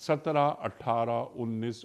17, 18, 19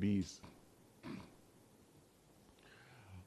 20।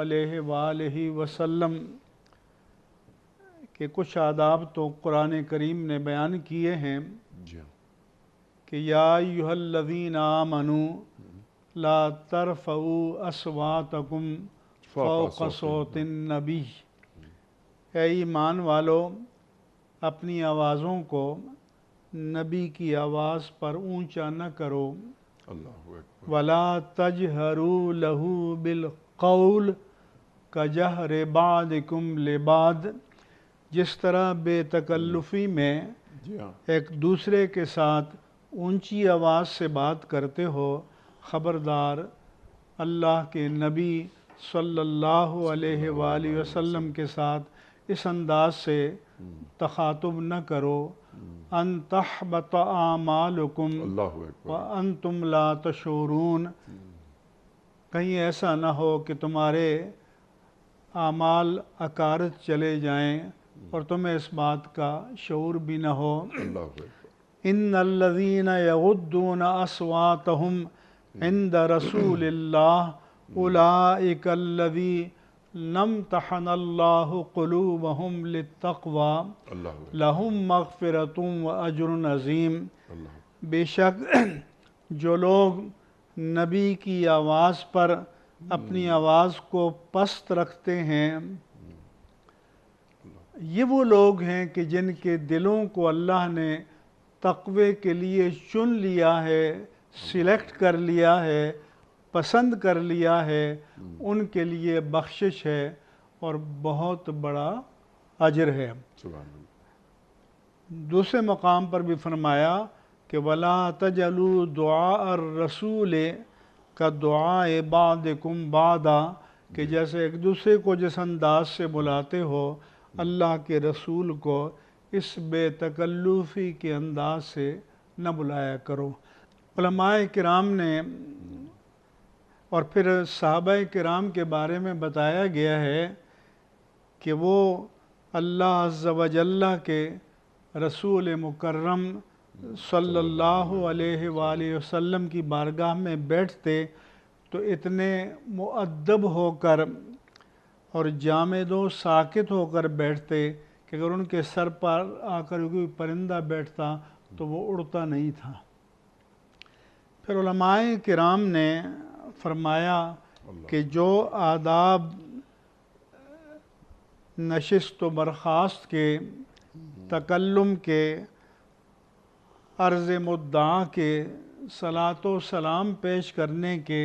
علیہ وآلہ وسلم کے کچھ آداب تو قرآن کریم نے بیان کیے ہیں جی ہاں، کہ یا ایھا الذین آمنوا لا ترفعوا اصواتکم فوق صوت النبی، اے ایمان والو اپنی آوازوں کو نبی کی آواز پر اونچا نہ کرو، اللہ اکبر، ولا تجہروا لہ بالقول کجہر بعضکم لبعض، جس طرح بے تکلفی میں جی ہاں، ایک دوسرے کے ساتھ اونچی آواز سے بات کرتے ہو، خبردار اللہ کے نبی صلی اللہ علیہ وآلہ وسلم کے ساتھ اس انداز سے تخاطب نہ کرو، ان تحبط اعمالکم اللہ اکبر، وانتم لا تشعرون، کہیں ایسا نہ ہو کہ تمہارے اعمال اکارت چلے جائیں اور تمہیں اس بات کا شعور بھی نہ ہو۔ اللہ اکبر، ان الذین یغضون اصواتہم عند رسول اللہ اولئک الذین امتحن اللہ قلوبہم للتقوی اللہ اکبر، لہم مغفرۃ واجر عظیم، اللہ بے شک جو لوگ نبی کی آواز پر اپنی آواز کو پست رکھتے ہیں، یہ وہ لوگ ہیں کہ جن کے دلوں کو اللہ نے تقوی کے لیے چن لیا ہے، سلیکٹ کر لیا ہے، پسند کر لیا ہے، ان کے لیے بخشش ہے اور بہت بڑا اجر ہے۔ سبحان اللہ، دوسرے مقام پر بھی فرمایا کہ وَلَا تَجْعَلُوا دُعَاءَ الرَّسُولِ كَدُعَاءِ بَعْضِكُمْ بَعْضًا، کہ جیسے ایک دوسرے کو جس انداز سے بلاتے ہو، اللہ کے رسول کو اس بے تکلفی کے انداز سے نہ بلایا کرو۔ علماء کرام نے اور پھر صحابہ کرام کے بارے میں بتایا گیا ہے کہ وہ اللہ عز و جل کے رسول مکرم صلی اللہ علیہ وآلہ وسلم کی بارگاہ میں بیٹھتے تو اتنے مؤدب ہو کر اور جامد و ساکت ہو کر بیٹھتے کہ اگر ان کے سر پر آ کر کوئی پرندہ بیٹھتا تو وہ اڑتا نہیں تھا۔ پھر علماء کرام نے فرمایا کہ جو آداب نشست و برخاست کے، تکلم کے، عرض مدعا کے، صلاۃ و سلام پیش کرنے کے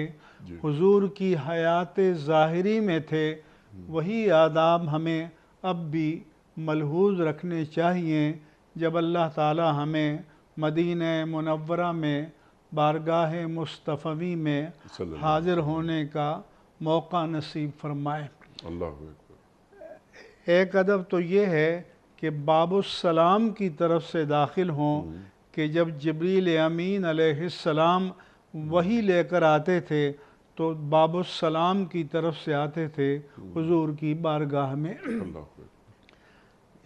حضور کی حیات ظاہری میں تھے، وہی آداب ہمیں اب بھی ملحوظ رکھنے چاہیے جب اللہ تعالی ہمیں مدینہ منورہ میں بارگاہ مصطفی میں حاضر ہونے کا موقع نصیب فرمائے۔ اللہ اکبر، ایک ادب تو یہ ہے کہ باب السلام کی طرف سے داخل ہوں کہ جب جبریل امین علیہ السلام وحی لے کر آتے تھے تو باب السلام کی طرف سے آتے تھے حضور کی بارگاہ میں۔ اللہ اکبر،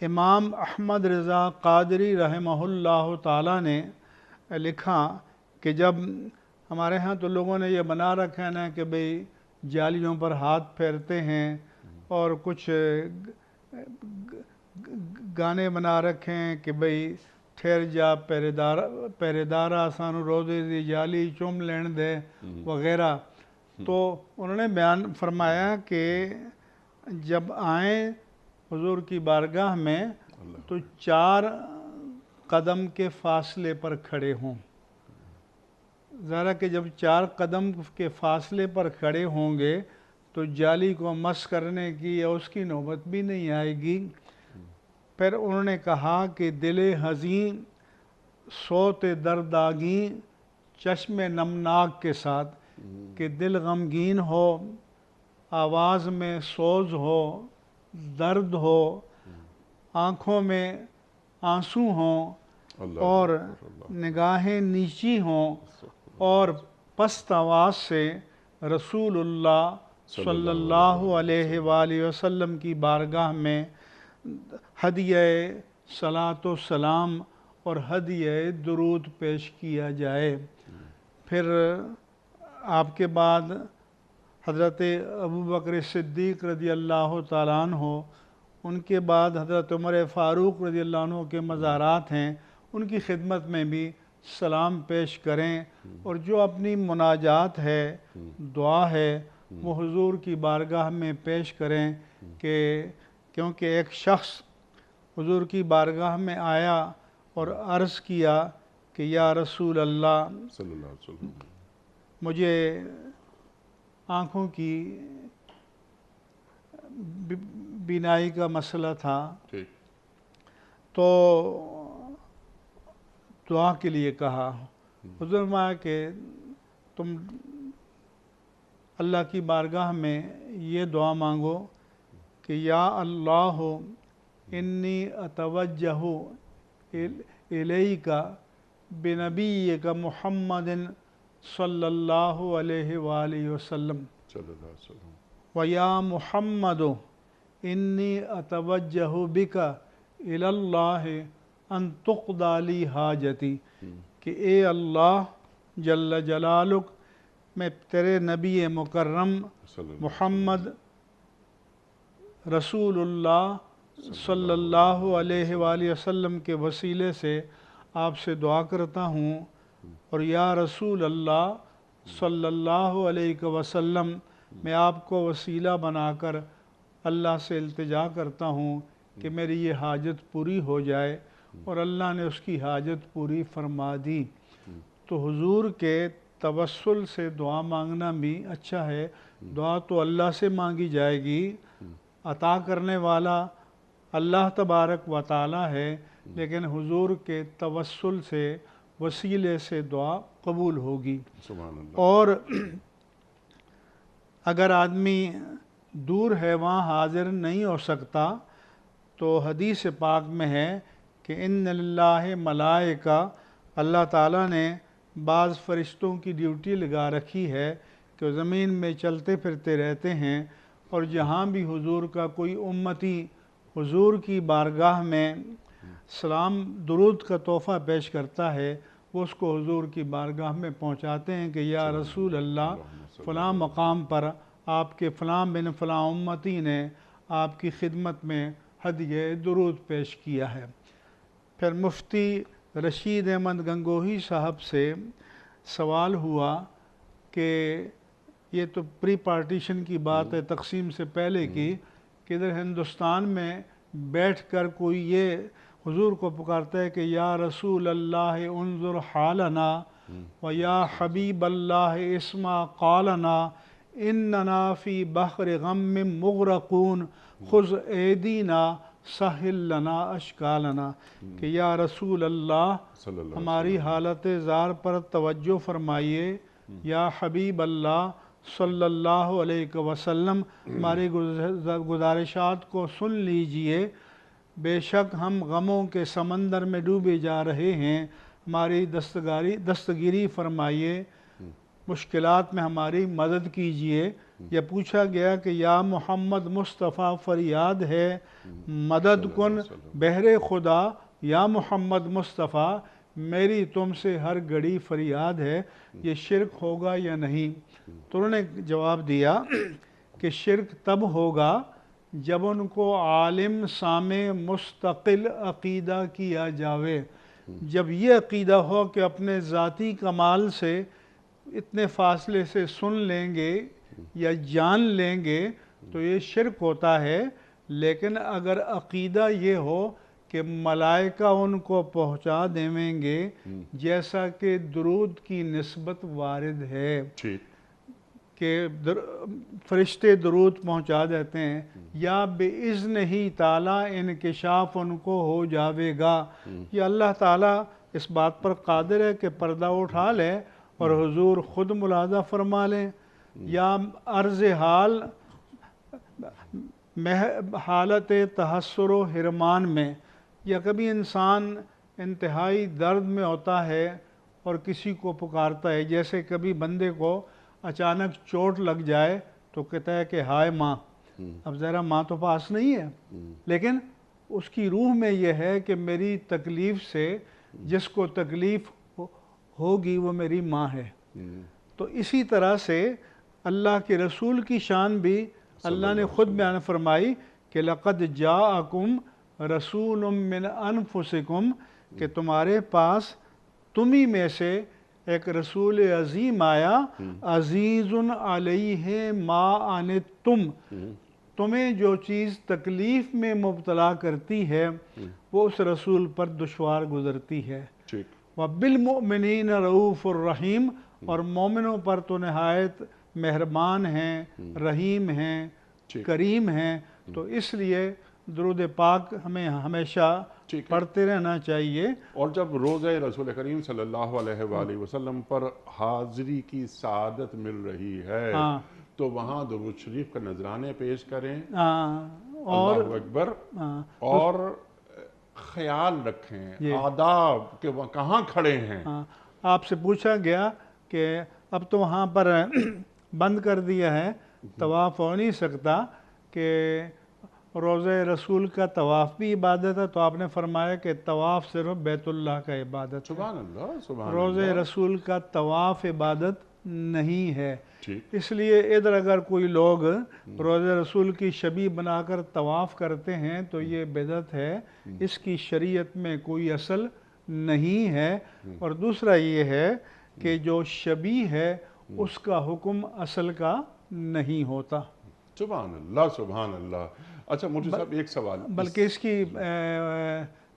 امام احمد رضا قادری رحمہ اللہ تعالیٰ نے لکھا کہ جب ہمارے ہاں تو لوگوں نے یہ بنا رکھا ہے نا کہ بھئی جالیوں پر ہاتھ پھیرتے ہیں اور کچھ گانے بنا رکھے ہیں کہ بھئی ٹھہر جا پہرے دارا سانو روزے دی جالی چوم لین دے وغیرہ، تو انہوں نے بیان فرمایا کہ جب آئیں حضور کی بارگاہ میں تو 4 قدم کے فاصلے پر کھڑے ہوں۔ ذرا کہ جب 4 قدم کے فاصلے پر کھڑے ہوں گے تو جالی کو مس کرنے کی یا اس کی نوبت بھی نہیں آئے گی۔ پھر انہوں نے کہا کہ دل حزین صوت دردآگیں چشم نمناک کے ساتھ، کہ دل غمگین ہو، آواز میں سوز ہو، درد ہو، آنکھوں میں آنسو ہوں اور نگاہیں نیچی ہوں اور پست آواز سے رسول اللہ صلی اللہ علیہ وآلہ وسلم کی بارگاہ میں ہدیہ صلاۃ و سلام اور ہدیہ درود پیش کیا جائے۔ پھر آپ کے بعد حضرت ابو بکر صدیق رضی اللہ تعالیٰ عنہ، ان کے بعد حضرت عمر فاروق رضی اللہ عنہ کے مزارات ہیں، ان کی خدمت میں بھی سلام پیش کریں، اور جو اپنی مناجات ہے، دعا ہے، وہ حضور کی بارگاہ میں پیش کریں، کیونکہ ایک شخص حضور کی بارگاہ میں آیا اور عرض کیا کہ یا رسول اللہ، صلی اللہ علیہ وسلم، مجھے آنکھوں کی بینائی کا مسئلہ تھا، ٹھیک، تو دعا کے لیے کہا۔ حضور فرمایا کہ تم اللہ کی بارگاہ میں یہ دعا مانگو کہ یا اللہ انی اتوجہ الیک بنبیک محمد صلی اللہ علیہ وآلہ وسلم، صلی اللہ علیہ وسلم، وَيَا مُحَمَّدُ إِنِّي أَتَوَجَّهُ بِكَ إِلَى اللَّهِ أَن تُقْضَى لِي حَاجَتِي، کہ اے اللہ جل جلالک، میں تیرے نبی مکرم محمد رسول اللہ صلی اللہ علیہ وآلہ وسلم کے وسیلے سے آپ سے دعا کرتا ہوں، اور یا رسول اللہ صلی اللہ علیہ وسلم، میں آپ کو وسیلہ بنا کر اللہ سے التجا کرتا ہوں کہ میری یہ حاجت پوری ہو جائے، اور اللہ نے اس کی حاجت پوری فرما دی۔ تو حضور کے توسل سے دعا مانگنا بھی اچھا ہے۔ دعا تو اللہ سے مانگی جائے گی، عطا کرنے والا اللہ تبارک و تعالی ہے، لیکن حضور کے توسل سے، وسیلے سے دعا قبول ہوگی۔ سبحان اللہ۔ اور اگر آدمی دور ہے، وہاں حاضر نہیں ہو سکتا، تو حدیث پاک میں ہے کہ ان للہ ملائکہ، اللہ تعالیٰ نے بعض فرشتوں کی ڈیوٹی لگا رکھی ہے کہ زمین میں چلتے پھرتے رہتے ہیں، اور جہاں بھی حضور کا کوئی امتی حضور کی بارگاہ میں سلام درود کا تحفہ پیش کرتا ہے، وہ اس کو حضور کی بارگاہ میں پہنچاتے ہیں کہ یا رسول اللہ، فلاں مقام پر آپ کے فلاں بن فلاں امتی نے آپ کی خدمت میں ہدیہ درود پیش کیا ہے۔ پھر مفتی رشید احمد گنگوہی صاحب سے سوال ہوا کہ یہ تو پری پارٹیشن کی بات ہے، تقسیم سے پہلے کی، کہ ادھر ہندوستان میں بیٹھ کر کوئی یہ حضور کو پکارتا ہے کہ یا رسول اللہ انظر حالنا، و یا حبیب اللہ اسمع قالنا، اننا فی بحر غم مغرقون خذ ایدینا سہل لنا اشکالنا، کہ یا رسول اللہ صلی اللہ ہماری حالت زار پر توجہ فرمائیے، یا حبیب اللہ صلی اللہ علیہ وسلم ہماری گزارشات کو سن لیجئے، بے شک ہم غموں کے سمندر میں ڈوبے جا رہے ہیں، ہماری دستگیری فرمائیے، مشکلات میں ہماری مدد کیجئے۔ یہ پوچھا گیا کہ یا محمد مصطفیٰ فریاد ہے مدد کن بہر خدا، یا محمد مصطفیٰ میری تم سے ہر گھڑی فریاد ہے، یہ شرک ہوگا یا نہیں؟ تو انہوں نے جواب دیا کہ شرک تب ہوگا جب ان کو عالم سامع مستقل عقیدہ کیا جاوے۔ جب یہ عقیدہ ہو کہ اپنے ذاتی کمال سے اتنے فاصلے سے سن لیں گے یا جان لیں گے تو یہ شرک ہوتا ہے، لیکن اگر عقیدہ یہ ہو کہ ملائکہ ان کو پہنچا دیویں گے، جیسا کہ درود کی نسبت وارد ہے کہ فرشتے درود پہنچا دیتے ہیں، یا بِإِذْنِ ہی تعالیٰ انکشاف ان کو ہو جاوے گا، یہ اللہ تعالیٰ اس بات پر قادر ہے کہ پردہ اٹھا لے اور حضور خود ملاحظہ فرما لیں، یا عرض حال حالت تحسر و حرمان میں، یا کبھی انسان انتہائی درد میں ہوتا ہے اور کسی کو پکارتا ہے، جیسے کبھی بندے کو اچانک چوٹ لگ جائے تو کہتا ہے کہ ہائے ماں، اب ذرا ماں تو پاس نہیں ہے، لیکن اس کی روح میں یہ ہے کہ میری تکلیف سے جس کو تکلیف ہوگی وہ میری ماں ہے۔ تو اسی طرح سے اللہ کے رسول کی شان بھی اللہ نے خود بیان فرمائی کہ لقد جاءکم رسول من انفسکم، کہ تمہارے پاس تمہیں میں سے ایک رسول عظیم آیا، عزیز علیہ ما عنتم، تمہیں جو چیز تکلیف میں مبتلا کرتی ہے وہ اس رسول پر دشوار گزرتی ہے۔ وَبِالْمُؤْمِنِينَ رَؤُوفٌ الرحیم، اور مومنوں پر تو نہایت مہربان ہیں، رحیم ہیں، کریم ہیں۔ تو اس لیے درود پاک ہمیں ہمیشہ پڑھتے رہنا چاہیے۔ اور جب روزہ رسول کریم صلی اللہ علیہ وآلہ وسلم پر حاضری کی سعادت مل رہی ہے تو وہاں درود شریف کا نذرانے پیش کریں، اللہ اکبر، اور خیال رکھیں آداب کہ وہ کہاں کھڑے ہیں۔ آپ سے پوچھا گیا کہ اب تو وہاں پر بند کر دیا ہے، طواف ہو نہیں سکتا، کہ روزہ رسول کا طواف بھی عبادت ہے، تو آپ نے فرمایا کہ طواف صرف بیت اللہ کا عبادت ہے، سبحان اللہ، سبحان روزہ رسول کا طواف عبادت نہیں ہے۔ اس لیے ادھر اگر کوئی لوگ روزہ رسول کی شبیہ بنا کر طواف کرتے ہیں تو یہ بدعت ہے، اس کی شریعت میں کوئی اصل نہیں ہے۔ اور دوسرا یہ ہے کہ جو شبیہ ہے اس کا حکم اصل کا نہیں ہوتا۔ سبحان اللہ، سبحان اللہ۔ اچھا مجھے صاحب ایک سوال، بلکہ اس کی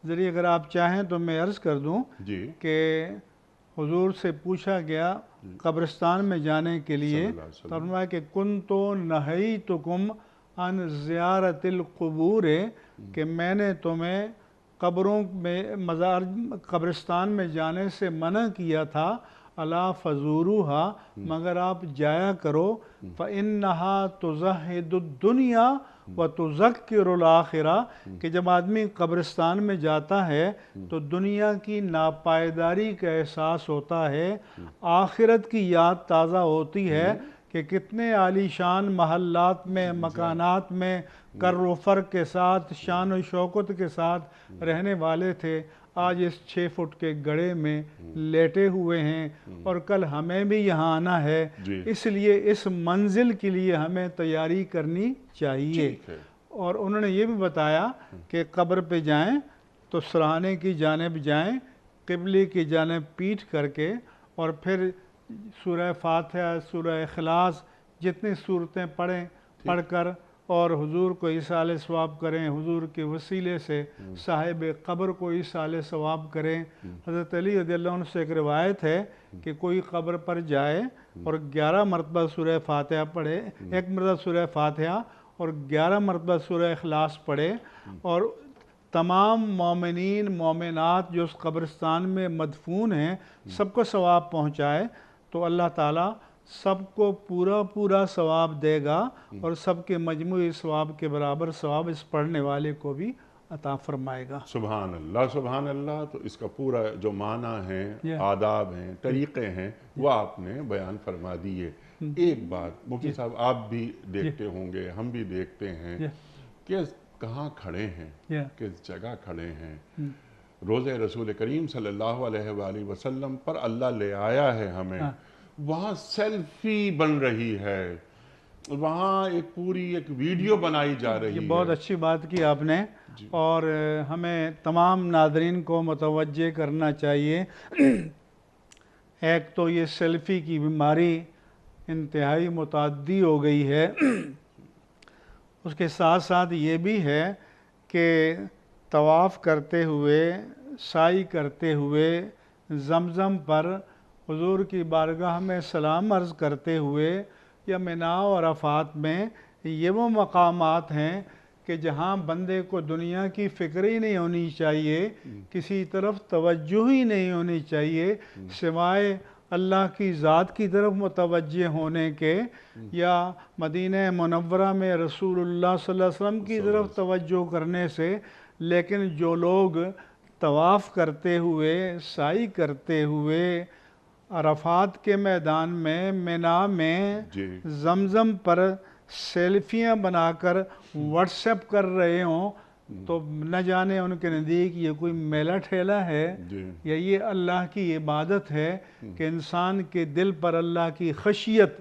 ذریعے اگر آپ چاہیں تو میں عرض کر دوں کہ حضور سے پوچھا گیا قبرستان میں جانے کے لیے، تو فرمایا کہ کنتو نہیتکم عن زیارت القبور، کہ میں نے تمہیں قبروں میں قبرستان میں جانے سے منع کیا تھا، الا فزوروها، مگر آپ جایا کرو، فإنها تزہد الدنیا وتذکر الآخرہ، کہ جب آدمی قبرستان میں جاتا ہے تو دنیا کی ناپائیداری کا احساس ہوتا ہے، آخرت کی یاد تازہ ہوتی ہے کہ کتنے عالی شان محلات میں، مکانات میں کر و فر کے ساتھ، شان و شوکت کے ساتھ رہنے والے تھے، آج اس 6 فٹ کے گڑھے میں لیٹے ہوئے ہیں، اور کل ہمیں بھی یہاں آنا ہے، اس لیے اس منزل کے لیے ہمیں تیاری کرنی چاہیے۔ اور انہوں نے یہ بھی بتایا کہ قبر پہ جائیں تو سرہانے کی جانب جائیں، قبلے کی جانب پیٹھ کر کے، اور پھر سورہ فاتحہ، سورہ اخلاص، جتنی صورتیں پڑھ کر، اور حضور کو ایصال ثواب کریں، حضور کے وسیلے سے صاحب قبر کو ایصال ثواب کریں۔ حضرت علی رضی اللہ عنہ سے ایک روایت ہے کہ کوئی قبر پر جائے اور 11 مرتبہ سورہ فاتحہ پڑھے، 1 مرتبہ سورہ فاتحہ اور 11 مرتبہ سورہ اخلاص پڑھے، اور تمام مومنین مومنات جو اس قبرستان میں مدفون ہیں سب کو ثواب پہنچائے، تو اللہ تعالیٰ سب کو پورا ثواب دے گا، اور سب کے مجموعی ثواب کے برابر ثواب اس پڑھنے والے کو بھی عطا فرمائے گا۔ سبحان اللہ، سبحان اللہ۔ تو اس کا پورا جو معنی ہیں، آداب ہیں، طریقے ہیں، وہ آپ نے بیان فرما دیے۔ ایک بات مفتی صاحب، آپ بھی دیکھتے ہوں گے، ہم بھی دیکھتے ہیں کہ کہاں کھڑے ہیں، کس جگہ کھڑے ہیں۔ روزہ رسول کریم صلی اللہ علیہ وآلہ وسلم پر اللہ لے آیا ہے ہمیں، وہاں سیلفی بن رہی ہے، وہاں ایک پوری ایک ویڈیو بنائی جا رہی ہے۔ یہ بہت اچھی بات کی آپ نے، اور ہمیں تمام ناظرین کو متوجہ کرنا چاہیے۔ ایک تو یہ سیلفی کی بیماری انتہائی متعدی ہو گئی ہے، اس کے ساتھ ساتھ یہ بھی ہے کہ طواف کرتے ہوئے، سعی کرتے ہوئے، زمزم پر حضور کی بارگاہ میں سلام عرض کرتے ہوئے، یا منی و عرفات میں، یہ وہ مقامات ہیں کہ جہاں بندے کو دنیا کی فکر ہی نہیں ہونی چاہیے، کسی طرف توجہ ہی نہیں ہونی چاہیے سوائے اللہ کی ذات کی طرف متوجہ ہونے کے، یا مدینہ منورہ میں رسول اللہ صلی اللہ علیہ وسلم کی طرف توجہ کرنے سے۔ لیکن جو لوگ طواف کرتے ہوئے، سعی کرتے ہوئے، عرفات کے میدان میں، منی میں، زمزم پر سیلفیاں بنا کر واٹس ایپ کر رہے ہوں، تو نہ جانے ان کے نزدیک یہ کوئی میلہ ٹھیلا ہے یا یہ اللہ کی عبادت ہے کہ انسان کے دل پر اللہ کی خشیت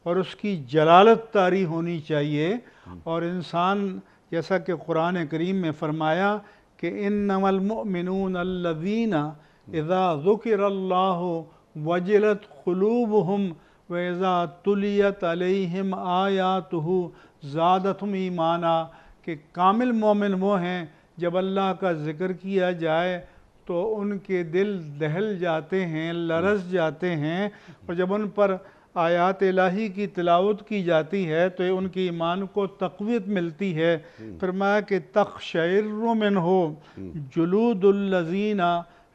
اور اس کی جلالت طاری ہونی چاہیے، اور انسان جیسا کہ قرآن کریم میں فرمایا کہ انما المؤمنون الذین اذا ذکر اللہ وجلت قلوبہم وَإِذَا تُلِيَتْ عَلَيْهِمْ آيَاتُهُ زَادَتْهُمْ ایمانا، کہ کامل مومن وہ ہیں جب اللہ کا ذکر کیا جائے تو ان کے دل دہل جاتے ہیں، لرز جاتے ہیں، اور جب ان پر آیات الہی کی تلاوت کی جاتی ہے تو ان کی ایمان کو تقویت ملتی ہے۔ فرمایا کہ تقشعر منہ جلود الذین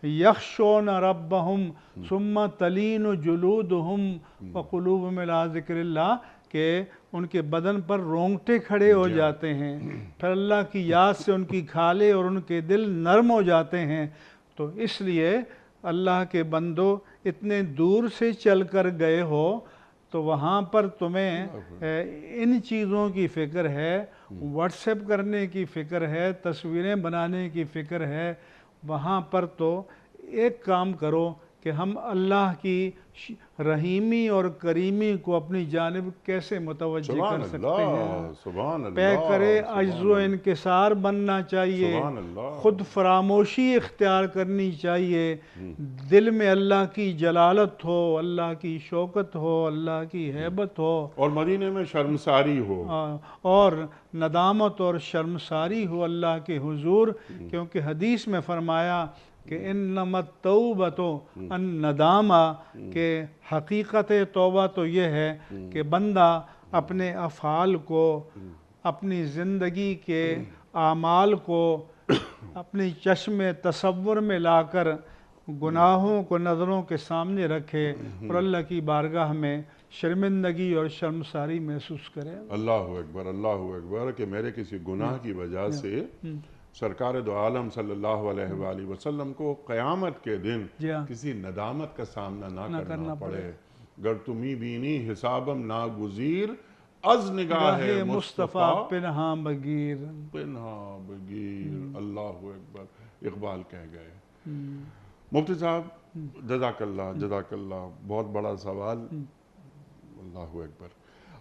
یخشون ربہم ثم تلین جلودہم وقلوبہم الی ذکر اللہ، کہ ان کے بدن پر رونگٹے کھڑے ہو جاتے ہیں، پھر اللہ کی یاد سے ان کی کھالیں اور ان کے دل نرم ہو جاتے ہیں۔ تو اس لیے اللہ کے بندو اتنے دور سے چل کر گئے ہو تو وہاں پر تمہیں ان چیزوں کی فکر ہے، واٹس ایپ کرنے کی فکر ہے، تصویریں بنانے کی فکر ہے، وہاں پر تو ایک کام کرو کہ ہم اللہ کی رحیمی اور کریمی کو اپنی جانب کیسے متوجہ کر سکتے ہیں۔ سبحان اللہ، پے کرے عجز و انکسار بننا چاہیے، سبحان اللہ، خود فراموشی اختیار کرنی چاہیے، دل میں اللہ کی جلالت ہو، اللہ کی شوکت ہو، اللہ کی ہیبت ہو، اور مدینے میں شرمساری ہو، اور ندامت اور شرمساری ہو اللہ کے حضور، کیونکہ حدیث میں فرمایا کہ انما التوبۃ الندامہ، کہ حقیقت توبہ تو یہ ہے کہ بندہ اپنے افعال کو، اپنی زندگی کے اعمال کو اپنی چشم تصور میں لا کر گناہوں کو نظروں کے سامنے رکھے اور اللہ کی بارگاہ میں شرمندگی اور شرمساری محسوس کرے۔ اللہ اکبر، اللہ اکبر، کہ میرے کسی گناہ کی وجہ سے سرکار دو عالم صلی اللہ علیہ وآلہ وسلم کو قیامت کے دن کسی ندامت کا سامنا نہ کرنا پڑے۔ گر تمہیں بینی حسابم ناگزیر، از نگاہ مصطفیٰ پنہاں بگیر، پنہاں بگیر۔ اللہ اکبر، اقبال کہہ گئے۔ مفتی صاحب جزاک اللہ، جزاک اللہ، بہت بڑا سوال۔ اللہ اکبر۔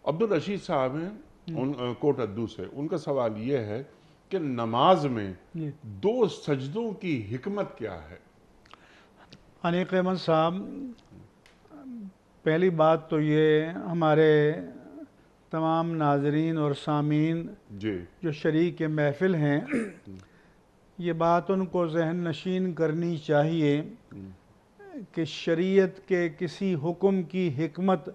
عبدالرشید صاحب ہیں کوٹ ادو سے، ان کا سوال یہ ہے کہ نماز میں دو سجدوں کی حکمت کیا ہے؟ انیق احمد صاحب، پہلی بات تو یہ ہمارے تمام ناظرین اور سامعین جو شریک محفل ہیں، یہ بات ان کو ذہن نشین کرنی چاہیے کہ شریعت کے کسی حکم کی حکمت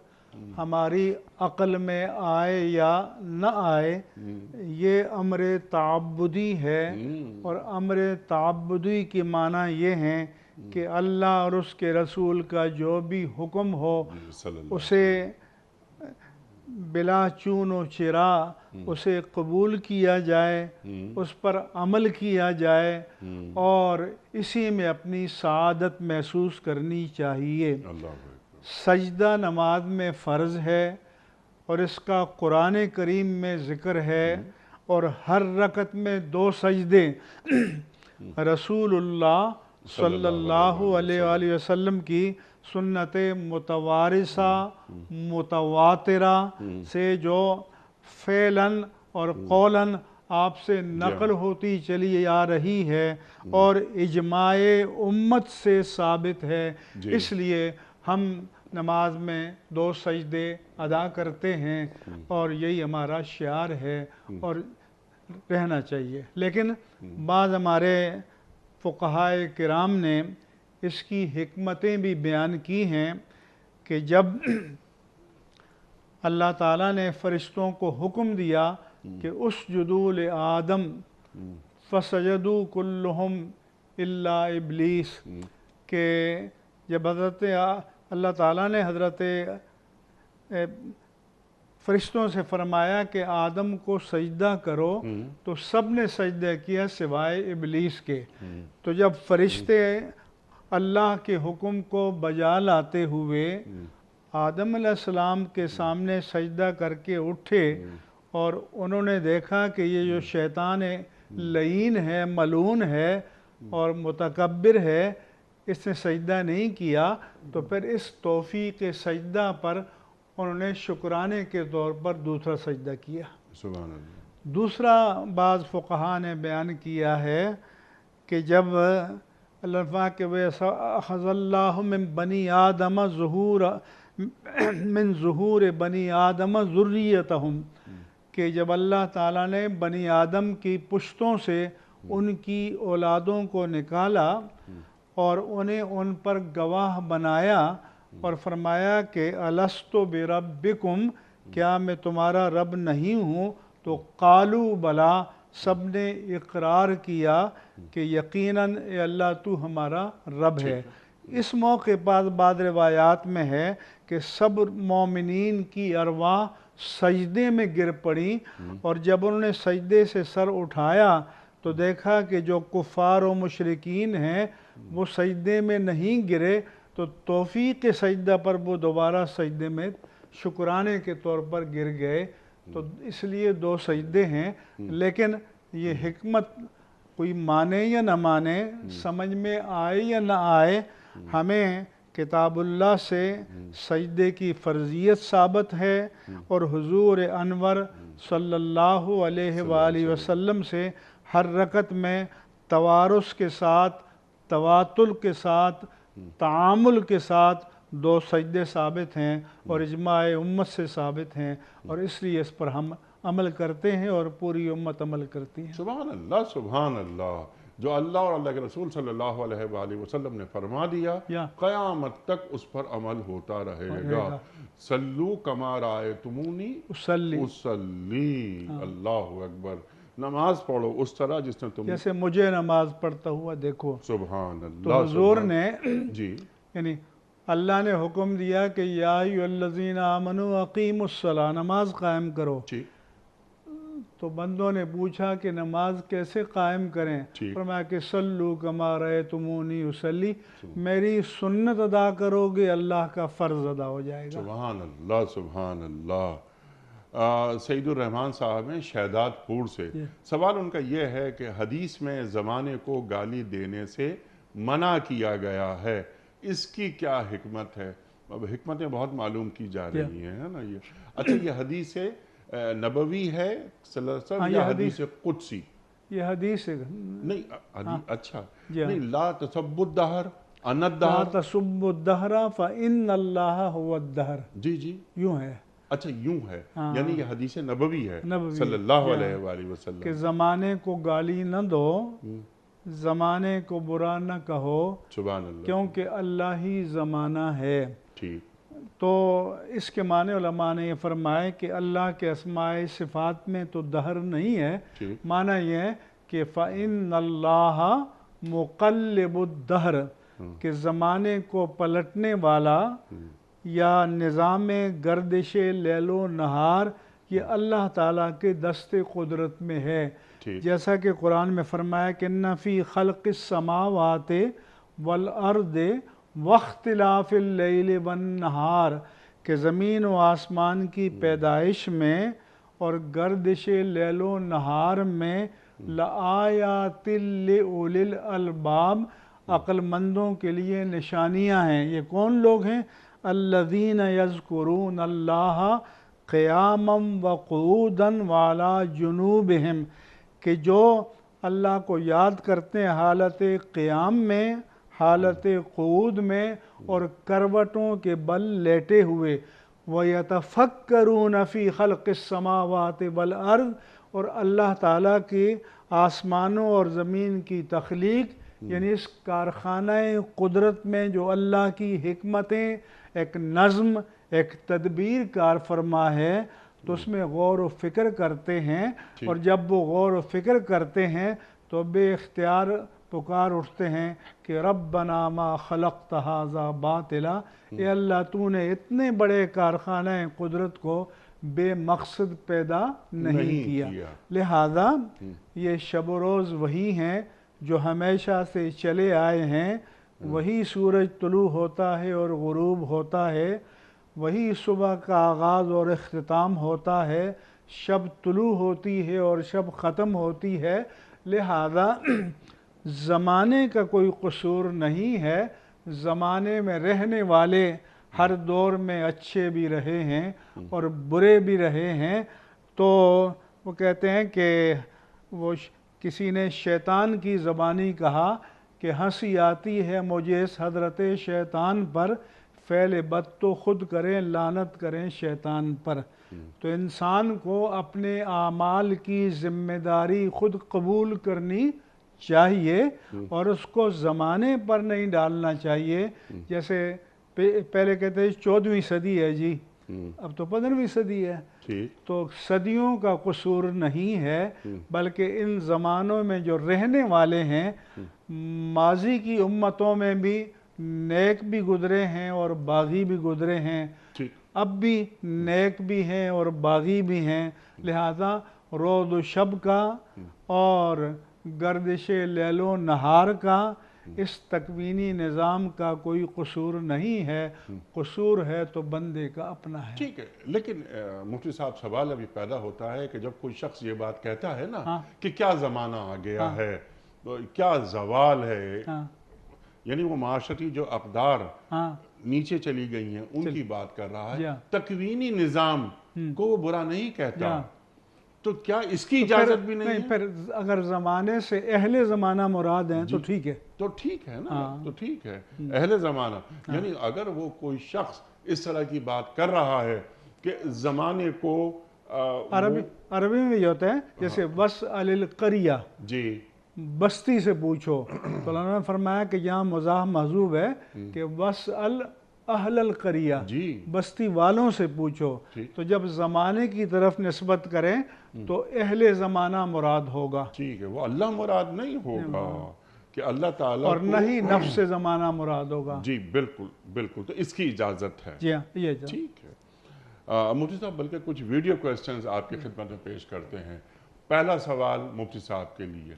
ہماری عقل میں آئے یا نہ آئے، یہ امر تعبدی ہے، اور امر تعبدی کے معنی یہ ہیں کہ اللہ اور اس کے رسول کا جو بھی حکم ہو اسے بلا چون و چرا اسے قبول کیا جائے، اس پر عمل کیا جائے، اور اسی میں اپنی سعادت محسوس کرنی چاہیے۔ سجدہ نماز میں فرض ہے اور اس کا قرآن کریم میں ذکر ہے، اور ہر رکعت میں دو سجدے رسول اللہ صلی اللہ علیہ وآلہ وسلم کی سنت متوارثہ متواترہ سے جو فعلاً اور قولاً آپ سے نقل ہوتی چلی آ رہی ہے اور اجماع امت سے ثابت ہے، اس لیے ہم نماز میں دو سجدے ادا کرتے ہیں، اور یہی ہمارا شعار ہے اور رہنا چاہیے۔ لیکن بعض ہمارے فقہائے کرام نے اس کی حکمتیں بھی بیان کی ہیں کہ جب اللہ تعالیٰ نے فرشتوں کو حکم دیا کہ اسجدوا لآدم فسجدوا کلہم الا ابلیس، کہ جب حضرت اللہ تعالیٰ نے حضرت فرشتوں سے فرمایا کہ آدم کو سجدہ کرو تو سب نے سجدہ کیا سوائے ابلیس کے۔ تو جب فرشتے اللہ کے حکم کو بجا لاتے ہوئے آدم علیہ السلام کے سامنے سجدہ کر کے اٹھے اور انہوں نے دیکھا کہ یہ جو شیطان لعین ہے، ملعون ہے اور متکبر ہے، اس نے سجدہ نہیں کیا، تو پھر اس توفیق سجدہ پر انہوں نے شکرانے کے طور پر دوسرا سجدہ کیا۔ سبحان اللہ۔ دوسرا بعض فقہا نے بیان کیا ہے کہ جب اللہ پاک کہ اخذ اللہ من بنی آدم ظہور بنی آدم ذریتہم، کہ جب اللہ تعالیٰ نے بنی آدم کی پشتوں سے ان کی اولادوں کو نکالا اور انہیں ان پر گواہ بنایا اور فرمایا کہ الستُ بربکم، کیا میں تمہارا رب نہیں ہوں؟ تو قالوا بلا، سب نے اقرار کیا کہ یقیناً اے اللہ تو ہمارا رب ہے۔ اس موقع پر بعض روایات میں ہے کہ سب مومنین کی ارواح سجدے میں گر پڑیں، اور جب انہوں نے سجدے سے سر اٹھایا تو دیکھا کہ جو کفار و مشرکین ہیں وہ سجدے میں نہیں گرے، تو توفیق سجدہ پر وہ دوبارہ سجدے میں شکرانے کے طور پر گر گئے۔ تو اس لیے دو سجدے ہیں، لیکن یہ حکمت کوئی مانے یا نہ مانے، سمجھ میں آئے یا نہ آئے، ہمیں کتاب اللہ سے سجدے کی فرضیت ثابت ہے، اور حضور انور صلی اللہ علیہ وآلہ وسلم سے ہر رکعت میں توارث کے ساتھ، تواتل کے ساتھ، تعامل کے ساتھ دو سجدے ثابت ہیں اور اجماع امت سے ثابت ہیں، اور اس لیے اس پر ہم عمل کرتے ہیں اور پوری امت عمل کرتی ہے۔ سبحان اللہ، سبحان اللہ۔ جو اللہ اور اللہ کے رسول صلی اللہ علیہ وآلہ وسلم نے فرما دیا، قیامت تک اس پر عمل ہوتا رہے گا۔ صلو کما رأیتمونی اصلی، اللہ اکبر۔ نماز پڑھو اس طرح جس نے تم، جیسے مجھے نماز پڑھتا ہوا دیکھو۔ سبحان اللہ۔ تو حضور نے جی یعنی اللہ نے حکم دیا کہ یا ایھا الذین آمنوا اقیموا الصلاۃ، نماز قائم کرو۔ تو بندوں نے پوچھا کہ نماز کیسے قائم کریں؟ فرمایا کہ صلو کما رأیتمونی اصلی، میری سنت ادا کرو گے اللہ کا فرض ادا ہو جائے گا۔ سبحان اللہ، سبحان اللہ۔ سعید الرحمن صاحب ہیں شہداد پور سے، سوال ان کا یہ ہے کہ حدیث میں زمانے کو گالی دینے سے منع کیا گیا ہے، اس کی کیا حکمت ہے؟ اب حکمتیں بہت معلوم کی جا رہی ہیں نا یہ۔ اچھا، یہ حدیث نبوی ہے صلی اللہ علیہ وسلم یا حدیث قدسی؟ یہ حدیث نہیں، اچھا نہیں، لا تسبوا الدہر ان لا الدہر، تسبوا الدہر فإن اللہ هو الدہر، جی جی، یوں ہے۔ اچھا یوں ہے، یعنی یہ حدیث نبوی ہے صلی اللہ علیہ وآلہ وسلم کہ زمانے کو گالی نہ دو، زمانے کو برا نہ کہو، سبحان اللہ، کیونکہ اللہ ہی زمانہ ہے۔ ٹھیک۔ تو اس کے معنی علماء نے یہ فرمائے کہ اللہ کے اسماء صفات میں تو دہر نہیں ہے، معنی یہ ہے کہ فَإِنَّ اللَّهَ مُقَلِّبُ الدَّهْرِ، کہ زمانے کو پلٹنے والا یا نظام گردش لیل و نہار یہ اللہ تعالیٰ کے دست قدرت میں ہے، جیسا کہ قرآن میں فرمایا کہ اِنَّ فِي خَلْقِ السَّمَاوَاتِ وَالْأَرْضِ وَاخْتِلَافِ اللَّيْلِ وَالنَّهَارِ، کہ زمین و آسمان کی پیدائش میں اور گردش لیل و نہار میں لَآیَاتٍ لِأُولِي الْأَلْبَابِ، عقل مندوں کے لیے نشانیاں ہیں۔ یہ کون لوگ ہیں؟ الذین یذکرون اللہ قیاما وقعودا وعلی جنوبہم، کہ جو اللہ کو یاد کرتے ہیں حالت قیام میں، حالت قعود میں اور کروٹوں کے بل لیٹے ہوئے، وَيَتَفَكَّرُونَ فِي خَلْقِ السَّمَاوَاتِ وَالْأَرْضِ، اور اللہ تعالیٰ کی آسمانوں اور زمین کی تخلیق، یعنی اس کارخانہ قدرت میں جو اللہ کی حکمتیں، ایک نظم، ایک تدبیر کار فرما ہے، تو اس میں غور و فکر کرتے ہیں، اور جب وہ غور و فکر کرتے ہیں تو بے اختیار پکار اٹھتے ہیں کہ ربنا ما خلقت ھذا باطلا، اے اللہ تو نے اتنے بڑے کارخانہ قدرت کو بے مقصد پیدا نہیں کیا۔ لہذا یہ شب و روز وہی ہیں جو ہمیشہ سے چلے آئے ہیں، وہی سورج طلوع ہوتا ہے اور غروب ہوتا ہے، وہی صبح کا آغاز اور اختتام ہوتا ہے، شب طلوع ہوتی ہے اور شب ختم ہوتی ہے، لہذا زمانے کا کوئی قصور نہیں ہے، زمانے میں رہنے والے ہر دور میں اچھے بھی رہے ہیں اور برے بھی رہے ہیں. تو وہ کہتے ہیں کہ وہ کسی نے شیطان کی زبانی کہا کہ ہنسی آتی ہے مجھے اس حضرت شیطان پر، فعل بد تو خود کریں لعنت کریں شیطان پر. تو انسان کو اپنے اعمال کی ذمہ داری خود قبول کرنی چاہیے اور اس کو زمانے پر نہیں ڈالنا چاہیے. جیسے پہلے کہتے ہیں 14ویں صدی ہے جی، اب تو 15ویں صدی ہے. تو صدیوں کا قصور نہیں ہے، بلکہ ان زمانوں میں جو رہنے والے ہیں، ماضی کی امتوں میں بھی نیک بھی گزرے ہیں اور باغی بھی گزرے ہیں، اب بھی نیک بھی ہیں اور باغی بھی ہیں. لہذا روز و شب کا اور گردش لیل و نہار کا اس تکوینی نظام کا کوئی قصور نہیں ہے. قصور ہے تو بندے کا اپنا ہے. ٹھیک ہے، لیکن مفتی صاحب سوال ابھی پیدا ہوتا ہے کہ جب کوئی شخص یہ بات کہتا ہے نا کہ کیا زمانہ آ گیا ہے، کیا زوال ہے، یعنی وہ معاشرتی جو اقدار نیچے چلی گئی ہیں ان کی بات کر رہا ہے، تکوینی نظام کو وہ برا نہیں کہتا، تو کیا اس کی اجازت بھی نہیں ہے؟ پھر اگر زمانے سے اہل زمانہ مراد ہیں تو ٹھیک ہے. تو ٹھیک ہے نا، تو ٹھیک ہے اہل زمانہ. یعنی اگر وہ کوئی شخص اس طرح کی بات کر رہا ہے کہ زمانے کو عربی میں یہ ہوتا ہے جیسے وَاسْأَلِ الْقَرْيَةَ، جی بستی سے پوچھو. تو اللہ نے فرمایا کہ یہاں مزاح محذوب ہے کہ وَاسْأَلْ اہل القریہ، بستی والوں سے پوچھو. تو جب زمانے کی طرف نسبت کریں تو اہل زمانہ مراد ہوگا. ٹھیک ہے، وہ اللہ مراد نہیں ہوگا کہ اللہ تعالیٰ اور نہ ہی نفس زمانہ مراد ہوگا. جی بالکل بالکل. تو اس کی اجازت ہے. جی ہاں، یہ ٹھیک ہے. مفتی صاحب بلکہ کچھ ویڈیو کوئسچنز آپ کی خدمت میں پیش کرتے ہیں. پہلا سوال مفتی صاحب کے لیے.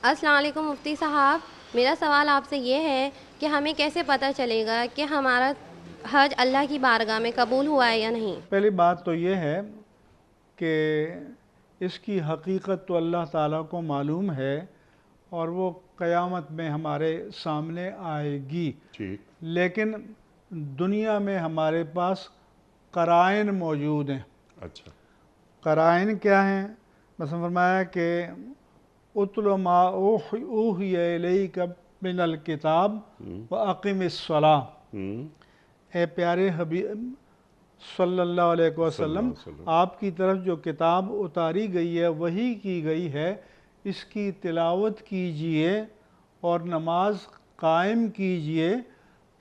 السلام علیکم مفتی صاحب، میرا سوال آپ سے یہ ہے کہ ہمیں کیسے پتہ چلے گا کہ ہمارا حج اللہ کی بارگاہ میں قبول ہوا ہے یا نہیں؟ پہلی بات تو یہ ہے کہ اس کی حقیقت تو اللہ تعالیٰ کو معلوم ہے اور وہ قیامت میں ہمارے سامنے آئے گی. لیکن دنیا میں ہمارے پاس قرائن موجود ہیں. اچھا، قرائن کیا ہیں؟ مثلا فرمایا کہ اتل ما اوحی الیک من الکتاب واقم الصلاۃ. اے پیارے حبیب صلی اللہ علیہ وسلم، آپ کی طرف جو کتاب اتاری گئی ہے، وحی کی گئی ہے، اس کی تلاوت کیجئے اور نماز قائم کیجئے.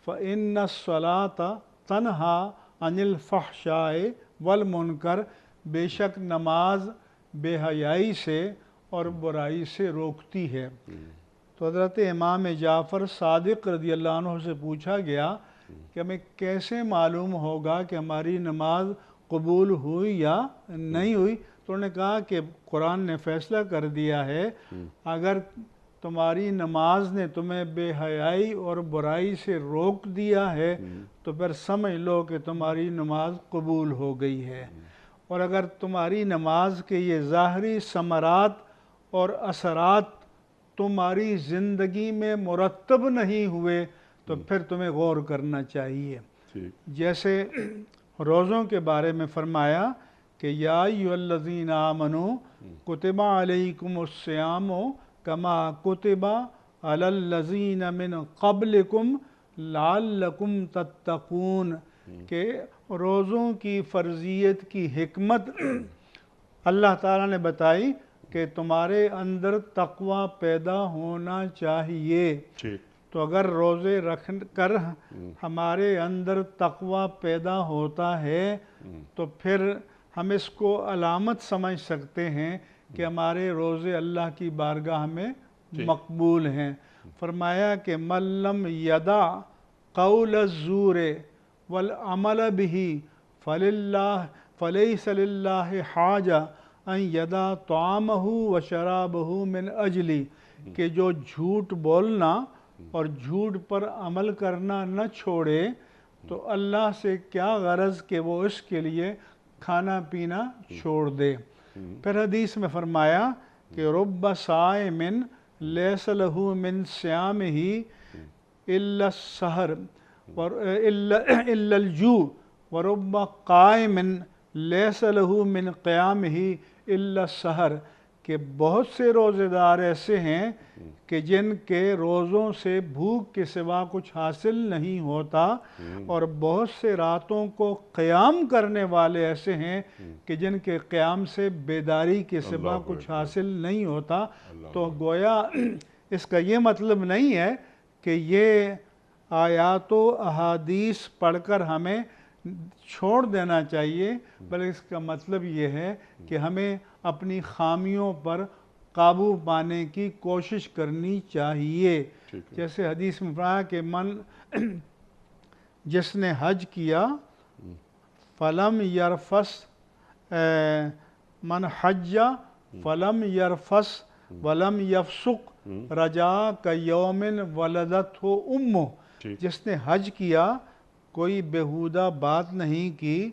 فإن الصلاۃ تنہی عن الفحشاء والمنکر، بے شک نماز بے حیائی سے اور برائی سے روکتی ہے. تو حضرت امام جعفر صادق رضی اللہ عنہ سے پوچھا گیا کہ ہمیں کیسے معلوم ہوگا کہ ہماری نماز قبول ہوئی یا نہیں ہوئی؟ تو انہوں نے کہا کہ قرآن نے فیصلہ کر دیا ہے، اگر تمہاری نماز نے تمہیں بے حیائی اور برائی سے روک دیا ہے تو پھر سمجھ لو کہ تمہاری نماز قبول ہو گئی ہے. اور اگر تمہاری نماز کے یہ ظاہری ثمرات اور اثرات تمہاری زندگی میں مرتب نہیں ہوئے تو پھر تمہیں غور کرنا چاہیے. جیسے روزوں کے بارے میں فرمایا کہ یا ایھا الذین آمنوا کتب علیکم الصیام کما کتب علی الذین من قبلکم لعلکم تتقون، کہ روزوں کی فرضیت کی حکمت اللہ تعالیٰ نے بتائی کہ تمہارے اندر تقوی پیدا ہونا چاہیے. تو اگر روزے رکھ کر ہمارے اندر تقوی پیدا ہوتا ہے تو پھر ہم اس کو علامت سمجھ سکتے ہیں کہ ہمارے روزے اللہ کی بارگاہ میں مقبول ہیں. فرمایا کہ من لم یدع قول الزور والعمل به فلیس للہ حاجہ ان یدع طعامہ وشرابہ من اجلی، کہ جو جھوٹ بولنا اور جھوٹ پر عمل کرنا نہ چھوڑے تو اللہ سے کیا غرض کہ وہ اس کے لیے کھانا پینا چھوڑ دے. پھر حدیث میں فرمایا کہ رب صائم لیس لہ من صیامہ الا السحر إلا الجوع ورب قائم لیس لہ من قیامہ الا السحر، کہ بہت سے روزے دار ایسے ہیں کہ جن کے روزوں سے بھوک کے سوا کچھ حاصل نہیں ہوتا، اور بہت سے راتوں کو قیام کرنے والے ایسے ہیں کہ جن کے قیام سے بیداری کے سوا کچھ حاصل نہیں ہوتا۔ تو گویا اس کا یہ مطلب نہیں ہے کہ یہ آیات و احادیث پڑھ کر ہمیں چھوڑ دینا چاہیے، بلکہ اس کا مطلب یہ ہے کہ ہمیں اپنی خامیوں پر قابو پانے کی کوشش کرنی چاہیے۔ جیسے حدیث میں فرمایا کہ جس نے حج کیا فلم یرفس، من حج فلم یرفس ولم یفسق رجا کیوم ولدت ہو امہ، جس نے حج کیا، کوئی بیہودہ بات نہیں کی،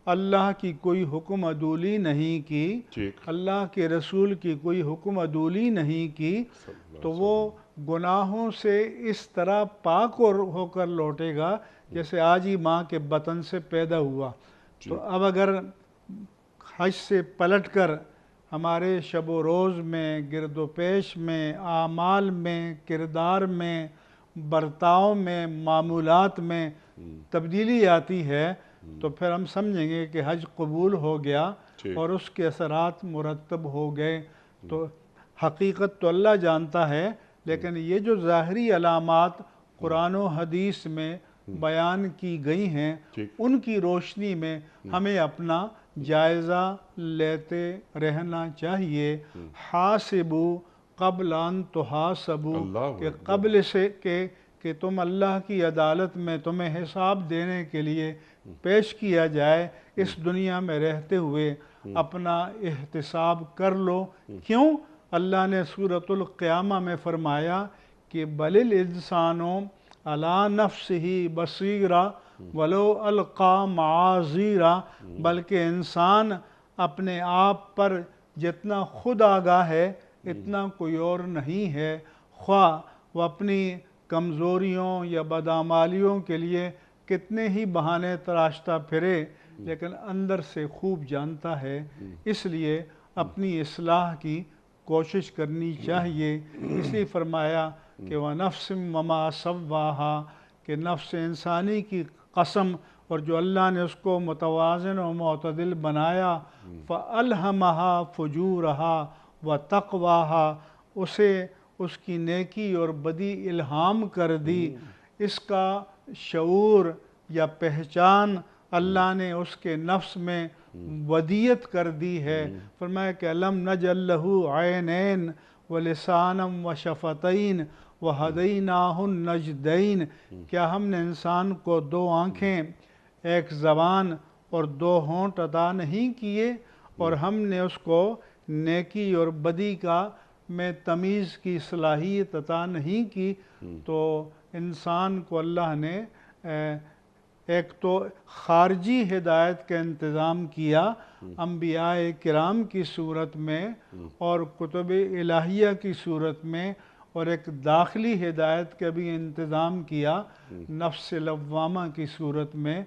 اللہ کی کوئی حکم عدولی نہیں کی، اللہ کے رسول کی کوئی حکم عدولی نہیں کی، تو وہ گناہوں سے اس طرح پاک ہو کر لوٹے گا جیسے آج ہی ماں کے بطن سے پیدا ہوا۔ تو اب اگر حج سے پلٹ کر ہمارے شب و روز میں، گرد و پیش میں، اعمال میں، کردار میں، برتاؤ میں، معمولات میں تبدیلی آتی ہے تو پھر ہم سمجھیں گے کہ حج قبول ہو گیا اور اس کے اثرات مرتب ہو گئے۔ تو حقیقت تو اللہ جانتا ہے، لیکن یہ جو ظاہری علامات قرآن و حدیث میں بیان کی گئی ہیں، ان کی روشنی میں ہمیں اپنا جائزہ لیتے رہنا چاہیے۔ حاسبوا قبل ان تحاسبوا، کہ قبل سے کہ تم اللہ کی عدالت میں تمہیں حساب دینے کے لیے پیش کیا جائے، اس دنیا میں رہتے ہوئے اپنا احتساب کر لو۔ کیوں؟ اللہ نے سورۃ القیامہ میں فرمایا کہ بل الانسان علی نفسہ بصیرہ ولو القی معاذیرہ، بلکہ انسان اپنے آپ پر جتنا خود آگاہ ہے اتنا کوئی اور نہیں ہے، خواہ وہ اپنی کمزوریوں یا بدعمالیوں کے لیے کتنے ہی بہانے تراشتا پھرے، لیکن اندر سے خوب جانتا ہے۔ اس لیے اپنی اصلاح کی کوشش کرنی چاہیے۔ اس لیے فرمایا کہ وَنَفْسٍ وَمَا سَوَّاهَا، کہ نفس انسانی کی قسم، اور جو اللہ نے اس کو متوازن و معتدل بنایا، فَأَلْهَمَهَا فُجُورَهَا وَتَقْوَاهَا، اسے اس کی نیکی اور بدی الہام کر دی۔ اس کا شعور یا پہچان اللہ نے اس کے نفس میں ودیت کر دی ہے۔ فرمایا کہ أَلَمْ نَجْعَلْ لَهُ عَيْنَيْنِ وَلِسَانًا وَشَفَتَيْنِ وَهَدَيْنَاهُ النَّجْدَيْنِ، کیا ہم نے انسان کو دو آنکھیں، ایک زبان اور دو ہونٹ عطا نہیں کیے، اور ہم نے اس کو نیکی اور بدی کا میں تمیز کی صلاحیت عطا نہیں کی۔ تو انسان کو اللہ نے ایک تو خارجی ہدایت کا انتظام کیا انبیاء کرام کی صورت میں اور کتب الہیہ کی صورت میں، اور ایک داخلی ہدایت کا بھی انتظام کیا نفس لوامہ کی صورت میں،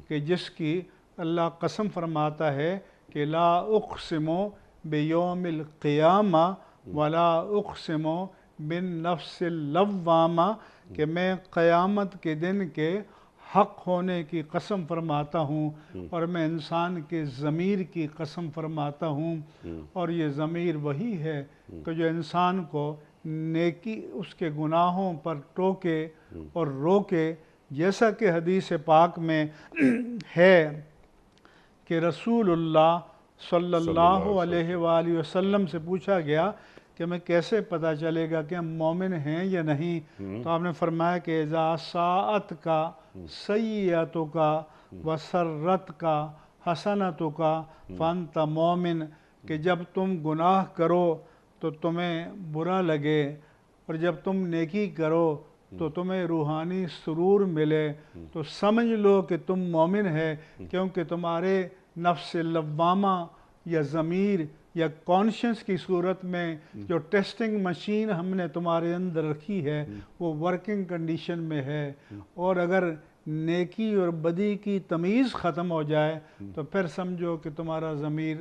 کہ جس کی اللہ قسم فرماتا ہے کہ لا اقسم بیوم القیامہ ولا اقسم بالنفس اللوامہ، کہ میں قیامت کے دن کے حق ہونے کی قسم فرماتا ہوں، اور میں انسان کے ضمیر کی قسم فرماتا ہوں، اور یہ ضمیر وہی ہے کہ جو انسان کو نیکی اس کے گناہوں پر ٹوکے اور روکے، جیسا کہ حدیث پاک میں ہے کہ رسول اللہ صلی اللہ علیہ وآلہ وسلم سے پوچھا گیا کہ ہمیں کیسے پتہ چلے گا کہ ہم مومن ہیں یا نہیں، تو آپ نے فرمایا کہ اذا ساعت کا سیئتو کا وسرت کا حسنتو کا فانت مومن، کہ جب تم گناہ کرو تو تمہیں برا لگے، اور جب تم نیکی کرو تو تمہیں روحانی سرور ملے، تو سمجھ لو کہ تم مومن ہے، کیونکہ تمہارے نفس لوامہ یا ضمیر یا کانشنس کی صورت میں جو ٹیسٹنگ مشین ہم نے تمہارے اندر رکھی ہے وہ ورکنگ کنڈیشن میں ہے، اور اگر نیکی اور بدی کی تمیز ختم ہو جائے تو پھر سمجھو کہ تمہارا ضمیر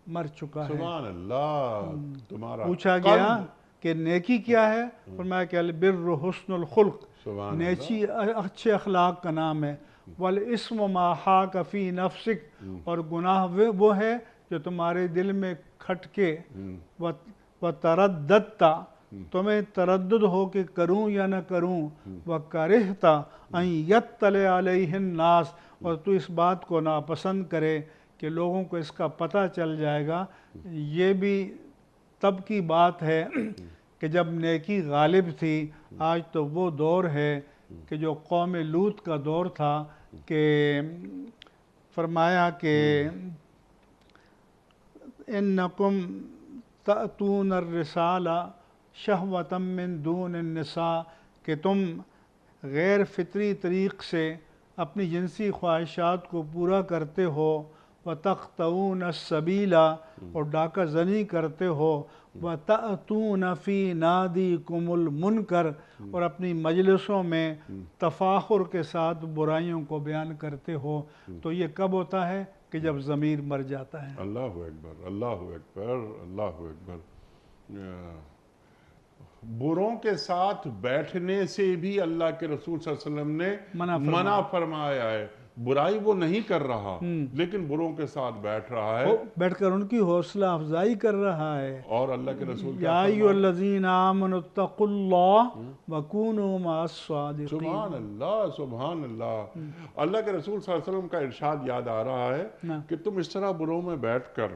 مر چکا ہے۔ سبحان اللہ، تمہارا پوچھا گیا قلب، کہ نیکی کیا ہے؟ فرمایا کہ البر حسن الخلق، سبحان نیکی اچھے اخلاق کا نام ہے۔ والاسم ما حاک فی نفسک، اور گناہ وہ ہے جو تمہارے دل میں کھٹکے، وترددتا، تمہیں تردد ہو کہ کروں یا نہ کروں، وکرہتا ان یطلع علیہ الناس، اور تو اس بات کو ناپسند کرے کہ لوگوں کو اس کا پتہ چل جائے گا۔ یہ بھی تب کی بات ہے کہ جب نیکی غالب تھی۔ آج تو وہ دور ہے کہ جو قوم لوط کا دور تھا، کہ فرمایا کہ انکم تأتون الرسالہ شہوۃ من دون النساء، کہ تم غیر فطری طریق سے اپنی جنسی خواہشات کو پورا کرتے ہو، وتقطعون السبیل، اور ڈاکہ زنی کرتے ہو، وتأتون فی نادیکم المنکر، اور اپنی مجلسوں میں تفاخر کے ساتھ برائیوں کو بیان کرتے ہو۔ تو یہ کب ہوتا ہے؟ کہ جب ضمیر مر جاتا ہے۔ اللہ اکبر، اللہ اکبر، اللہ اکبر۔ بروں کے ساتھ بیٹھنے سے بھی اللہ کے رسول صلی اللہ علیہ وسلم نے منع فرمایا ہے۔ برائی وہ نہیں کر رہا لیکن بروں کے ساتھ بیٹھ رہا ہے، بیٹھ کر ان کی حوصلہ افزائی کر رہا ہے۔ اور اللہ کے رسول کیا یا ایھا الذین آمنوا اتقوا اللہ وکونوا مع الصادقین۔ سبحان اللہ، سبحان اللہ۔ اللہ کے رسول صلی اللہ علیہ وسلم کا ارشاد یاد آ رہا ہے کہ تم اس طرح بروں میں بیٹھ کر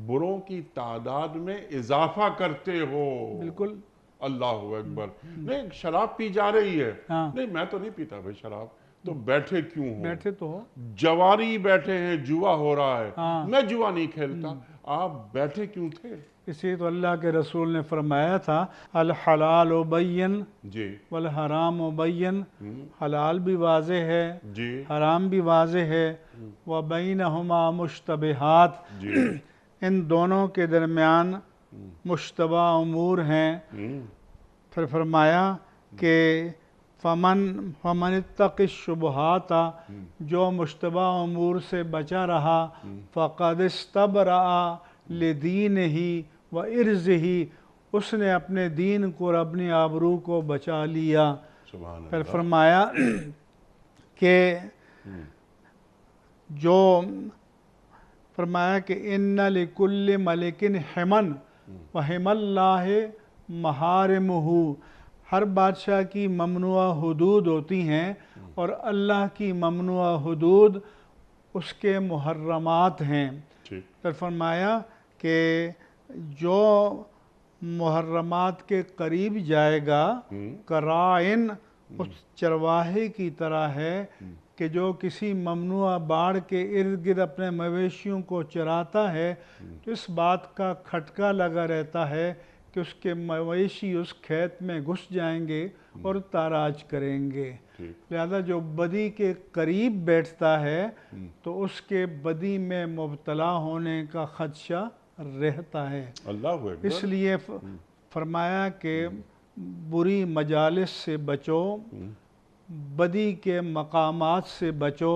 بروں کی تعداد میں اضافہ کرتے ہو۔ بالکل، اللہ اکبر۔ نہیں، شراب پی جا رہی ہے، نہیں میں تو نہیں پیتا بھائی شراب، تو بیٹھے کیوں ہو؟ بیٹھے تو ہو۔ جواری بیٹھے ہیں، جوا ہو رہا ہے، میں جوا نہیں کھیلتا، آپ بیٹھے کیوں تھے؟ اسی تو اللہ کے رسول نے فرمایا تھا الحلال بین جی والحرام بین، حلال بھی واضح ہے، جی حرام بھی واضح ہے، وبینہما مشتبہات، جی ان دونوں کے درمیان مشتبہ امور ہیں۔ پھر فرمایا کہ فمن اتقی الشبہات، جو مشتبہ امور سے بچا رہا، فقد استبرأ لدینہ وعرضہ، اس نے اپنے دین کو اور اپنی آبرو کو بچا لیا۔ سبحان پھر اللہ۔ فرمایا کہ جو فرمایا کہ ان لکل ملک حمن وحم اللہ محارمہ، ہر بادشاہ کی ممنوع حدود ہوتی ہیں اور اللہ کی ممنوع حدود اس کے محرمات ہیں۔ پھر فرمایا کہ جو محرمات کے قریب جائے گا قرائن، اس چرواہے کی طرح ہے کہ جو کسی ممنوع باڑ کے ارد گرد اپنے مویشیوں کو چراتا ہے، تو اس بات کا کھٹکا لگا رہتا ہے کہ اس کے مویشی اس کھیت میں گھس جائیں گے اور تاراج کریں گے۔ لہذا جو بدی کے قریب بیٹھتا ہے تو اس کے بدی میں مبتلا ہونے کا خدشہ رہتا ہے۔ اللہ اکبر۔ اس لیے فرمایا کہ بری مجالس سے بچو، بدی کے مقامات سے بچو،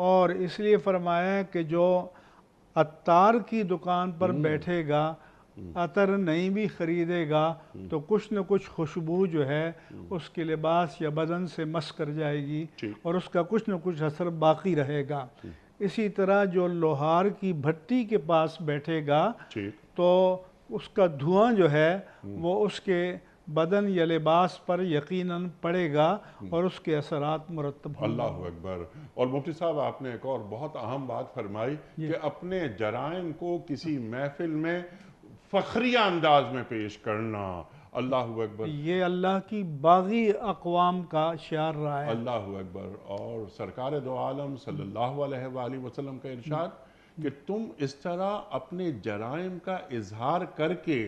اور اس لیے فرمایا کہ جو عطار کی دکان پر بیٹھے گا، عطر نہیں بھی خریدے گا تو کچھ نہ کچھ خوشبو جو ہے اس کے لباس یا بدن سے مس کر جائے گی اور اس کا کچھ نہ کچھ اثر باقی رہے گا۔ اسی طرح جو لوہار کی بھٹی کے پاس بیٹھے گا تو اس کا دھواں جو ہے وہ اس کے بدن یا لباس پر یقیناً پڑے گا اور اس کے اثرات مرتب ہوں گے۔ اللہ اکبر۔ اور مفتی صاحب آپ نے ایک اور بہت اہم بات فرمائی کہ اپنے جرائم کو کسی محفل میں فخریہ انداز میں پیش کرنا۔ اللہ اکبر۔ یہ اللہ کی باغی اقوام کا شعار رہا ہے۔ اللہ اکبر۔ اور سرکار دو عالم صلی اللہ علیہ وآلہ وسلم کا ارشاد کہ تم اس طرح اپنے جرائم کا اظہار کر کے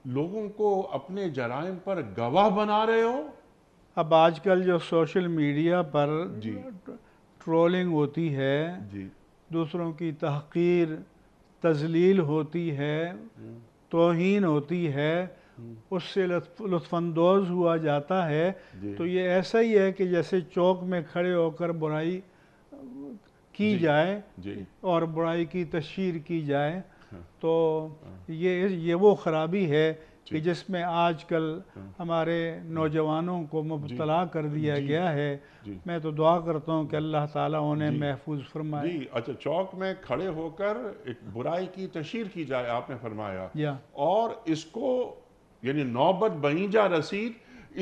لوگوں کو اپنے جرائم پر گواہ بنا رہے ہو۔ اب آج کل جو سوشل میڈیا پر ٹرولنگ ہوتی ہے، دوسروں کی تحقیر، تذلیل ہوتی ہے، توہین ہوتی ہے، اس سے لطف اندوز ہوا جاتا ہے، جی تو یہ ایسا ہی ہے کہ جیسے چوک میں کھڑے ہو کر برائی کی جائے جی اور برائی کی تشہیر کی جائے، تو یہ وہ خرابی ہے کہ جس میں آج کل ہمارے نوجوانوں کو مبتلا کر دیا گیا ہے۔ جی میں تو دعا کرتا ہوں کہ اللہ تعالیٰ انہیں محفوظ فرمائے۔ جی اچھا، چوک میں کھڑے ہو کر ایک برائی کی تشہیر کی جائے، آپ نے فرمایا، یا اور اس کو یعنی نوبت بنیجا رسید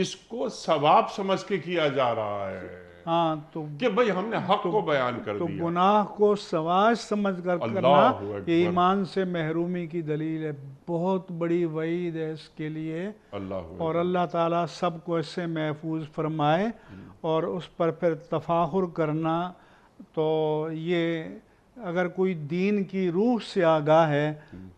اس کو ثواب سمجھ کے کیا جا رہا ہے ہاں، تو کہ بھئی ہم نے حق کو بیان کر تو دیا۔ گناہ کو ثواب سمجھ کر کرنا اللہ اکبر، یہ ایمان سے محرومی کی دلیل ہے، بہت بڑی وعید ہے اس کے لیے، اللہ اکبر، اور اللہ تعالیٰ سب کو اس سے محفوظ فرمائے۔ اور اس پر پھر تفاخر کرنا، تو یہ اگر کوئی دین کی روح سے آگاہ ہے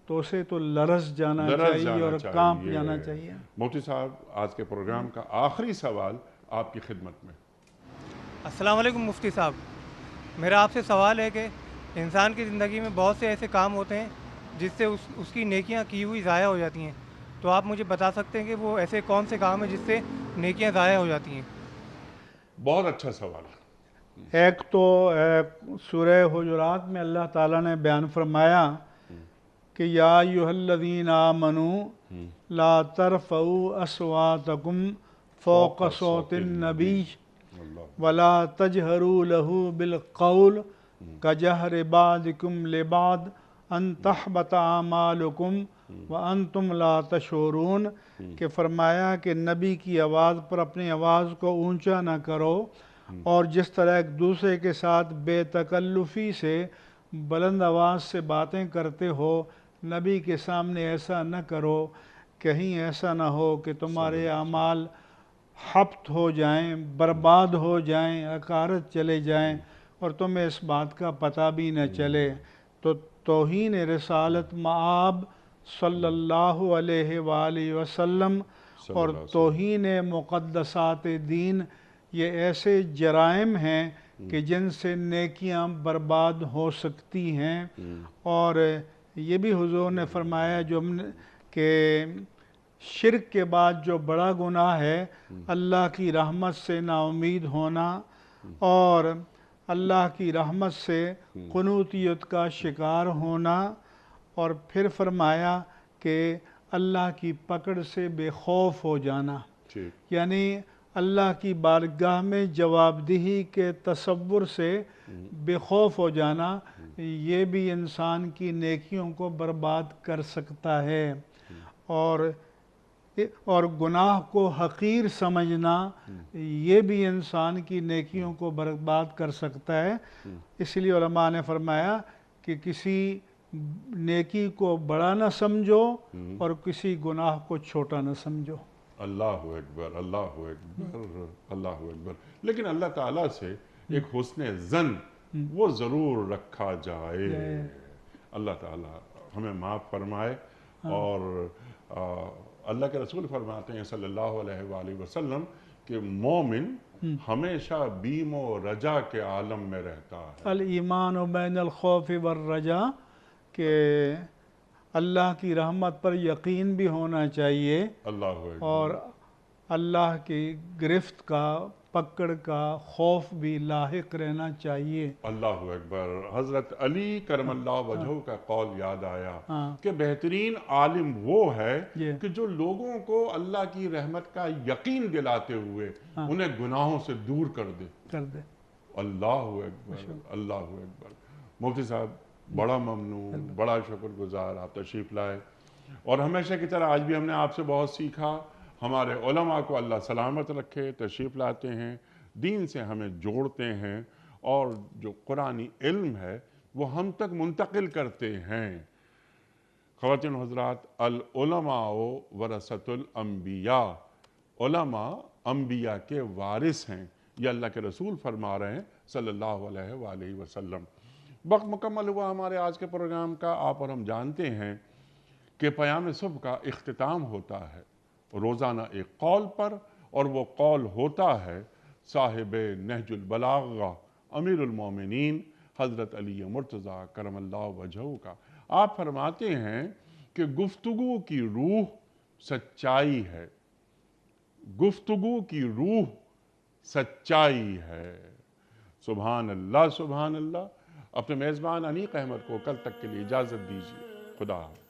تو اسے تو لرز جانا چاہیے اور کانپ جانا چاہیے۔ مفتی صاحب، آج کے پروگرام کا آخری سوال آپ کی خدمت میں۔ السلام علیکم مفتی صاحب، میرا آپ سے سوال ہے کہ انسان کی زندگی میں بہت سے ایسے کام ہوتے ہیں جس سے اس کی نیکیاں کی ہوئی ضائع ہو جاتی ہیں، تو آپ مجھے بتا سکتے ہیں کہ وہ ایسے کون سے کام ہیں جس سے نیکیاں ضائع ہو جاتی ہیں؟ بہت اچھا سوال ہے۔ ایک تو سورہ حجرات میں اللہ تعالیٰ نے بیان فرمایا کہ یا ایھا الذین آمنوا لا ترفعوا اصواتکم فوق صوت النبی ولا تجہروا لہ بالقول کجہر بعضکم لبعض ان تحبط اعمالکم وانتم لا تشعرون، کہ فرمایا کہ نبی کی آواز پر اپنی آواز کو اونچا نہ کرو، اور جس طرح ایک دوسرے کے ساتھ بے تکلفی سے بلند آواز سے باتیں کرتے ہو، نبی کے سامنے ایسا نہ کرو، کہیں ایسا نہ ہو کہ تمہارے اعمال حبط ہو جائیں، برباد ہو جائیں، عقارت چلے جائیں، اور تمہیں اس بات کا پتہ بھی نہ چلے۔ تو توہین رسالت مآب صلی اللہ علیہ وآلہ وسلم اور توہین مقدسات دین، یہ ایسے جرائم ہیں کہ جن سے نیکیاں برباد ہو سکتی ہیں۔ اور یہ بھی حضور نے فرمایا کہ شرک کے بعد جو بڑا گناہ ہے اللہ کی رحمت سے نا امید ہونا اور اللہ کی رحمت سے قنوطیت کا شکار ہونا، اور پھر فرمایا کہ اللہ کی پکڑ سے بے خوف ہو جانا، یعنی اللہ کی بارگاہ میں جواب دہی کے تصور سے بے خوف ہو جانا، یہ بھی انسان کی نیکیوں کو برباد کر سکتا ہے۔ اور گناہ کو حقیر سمجھنا، یہ بھی انسان کی نیکیوں کو برباد کر سکتا ہے۔ اس لیے علماء نے فرمایا کہ کسی نیکی کو بڑا نہ سمجھو اور کسی گناہ کو چھوٹا نہ سمجھو۔ اللہ اکبر، اللہ اکبر، اللہ اکبر۔ لیکن اللہ تعالیٰ سے ایک حسن ظن وہ ضرور رکھا جائے۔ اللہ تعالیٰ ہمیں معاف فرمائے، اور اللہ کے رسول فرماتے ہیں صلی اللہ علیہ وآلہ وسلم کہ مومن ہمیشہ بیم و رجا کے عالم میں رہتا ہے۔ الایمان بین الخوف والرجا، کہ اللہ کی رحمت پر یقین بھی ہونا چاہیے اللہ اکبر، اور اللہ کی گرفت کا، پکڑ کا خوف بھی لاحق رہنا چاہیے۔ اللہ اکبر۔ حضرت علی کرم اللہ وجہہ کا قول یاد آیا کہ بہترین عالم وہ ہے کہ جو لوگوں کو اللہ کی رحمت کا یقین دلاتے ہوئے انہیں گناہوں سے دور کر دے۔ اللہ اکبر، اللہ اکبر۔ مفتی صاحب، بڑا ممنون، بڑا شکر گزار آپ تشریف لائے، اور ہمیشہ کی طرح آج بھی ہم نے آپ سے بہت سیکھا۔ ہمارے علماء کو اللہ سلامت رکھے، تشریف لاتے ہیں، دین سے ہمیں جوڑتے ہیں، اور جو قرآنی علم ہے وہ ہم تک منتقل کرتے ہیں۔ خواتین و حضرات، العلماء ورثۃ الانبیاء، علماء انبیاء کے وارث ہیں، یہ اللہ کے رسول فرما رہے ہیں صلی اللہ علیہ وآلہ وسلم۔ وقت مکمل ہوا ہمارے آج کے پروگرام کا۔ آپ اور ہم جانتے ہیں کہ پیام صبح کا اختتام ہوتا ہے روزانہ ایک قول پر، اور وہ قول ہوتا ہے صاحب نہج البلاغہ امیر المومنین حضرت علی مرتضیٰ کرم اللہ وجہہ کا۔ آپ فرماتے ہیں کہ گفتگو کی روح سچائی ہے، گفتگو کی روح سچائی ہے۔ سبحان اللہ، سبحان اللہ۔ اپنے میزبان انیق احمد کو کل تک کے لیے اجازت دیجیے۔ خدا حافظ۔